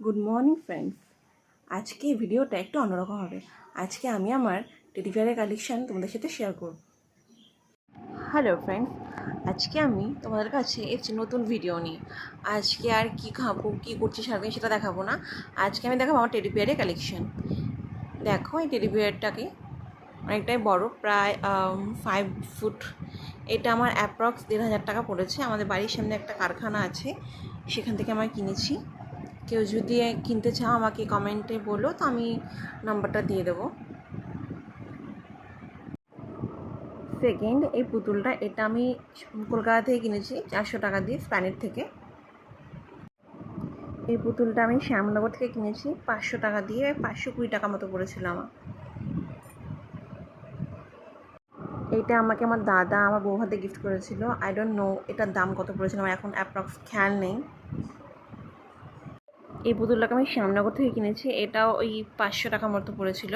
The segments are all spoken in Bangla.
Good morning friends. আজকে ভিডিওটা একটু অন্যরকম হবে। আজকে আমি আমার টেডি বিয়ারের কালেকশান তোমাদের সাথে শেয়ার করব। হ্যালো ফ্রেন্ডস, আজকে আমি তোমাদের কাছে একটি নতুন ভিডিও নিই। আজকে আর কি খাবো, কি করছি সারাদিন সেটা দেখাবো না। আজকে আমি দেখাবো আমার টেডি বিয়ারের কালেকশান। দেখো এই টেডি বিয়ারটাকে অনেকটাই বড়, প্রায় 5 ফুট। এটা আমার অ্যাপ্রক্স 1,500 টাকা পড়েছে। আমাদের বাড়ির সামনে একটা কারখানা আছে, সেখান থেকে আমি কিনেছি। কেউ যদি কিনতে চাও আমাকে কমেন্টে বলো, তো আমি নাম্বারটা দিয়ে দেবো। সেকেন্ড, এই পুতুলটা এটা আমি কলকাতা থেকে কিনেছি 400 টাকা দিয়ে, স্প্যানেট থেকে। এই পুতুলটা আমি শ্যামনগর থেকে কিনেছি 500 টাকা দিয়ে, 520 টাকা মতো পড়েছিল আমার। এইটা আমাকে আমার দাদা আমার বউ হাতে গিফট করেছিল। আই ডোন্ট নো এটার দাম কত পড়েছিল, আমার এখন অ্যাপ্রক্স খেয়াল নেই। এই পুতুলটাকে আমি শ্যামনগর থেকে কিনেছি, এটাও ওই 500 টাকা মতো পড়েছিল।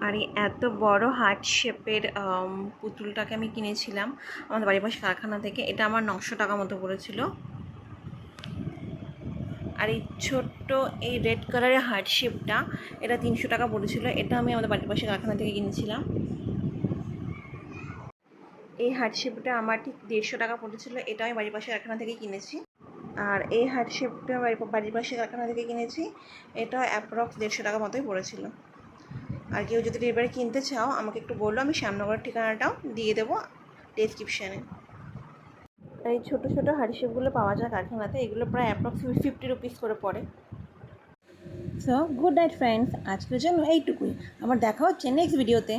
আর এই এত বড় হার্ট শেপের পুতুলটাকে আমি কিনেছিলাম আমাদের বাড়ির পাশে কারখানা থেকে। এটা আমার 900 টাকা মতো পড়েছিল। আর এই ছোট্ট এই রেড কালারের হার্ট শেপটা, এটা 300 টাকা পড়েছিল। এটা আমি আমাদের বাড়ির পাশে কারখানা থেকে কিনেছিলাম। এই হার্ট শেপটা আমার ঠিক 150 টাকা পড়েছিল, এটা আমি বাড়ির পাশে কারখানা থেকে কিনেছি। আর এই হার্ট শেপটা বাড়ির পাশে কারখানা থেকে কিনেছি, এটা অ্যাপ্রক্স 150 টাকা মতোই পড়েছিল। আর কেউ যদি এবারে কিনতে চাও আমাকে একটু বললো, আমি শ্যামনগরের ঠিকানাটাও দিয়ে দেবো ডেসক্রিপশানে। এই ছোটো ছোটো হার্ট শেপগুলো পাওয়া যায় কারখানাতে, এগুলো প্রায় অ্যাপ্রক্সিমেট 50 রুপিস করে পড়ে। সো গুড নাইট ফ্রেন্ডস, আজকের জন্য এইটুকুই। আমার দেখা হচ্ছে নেক্সট ভিডিওতে।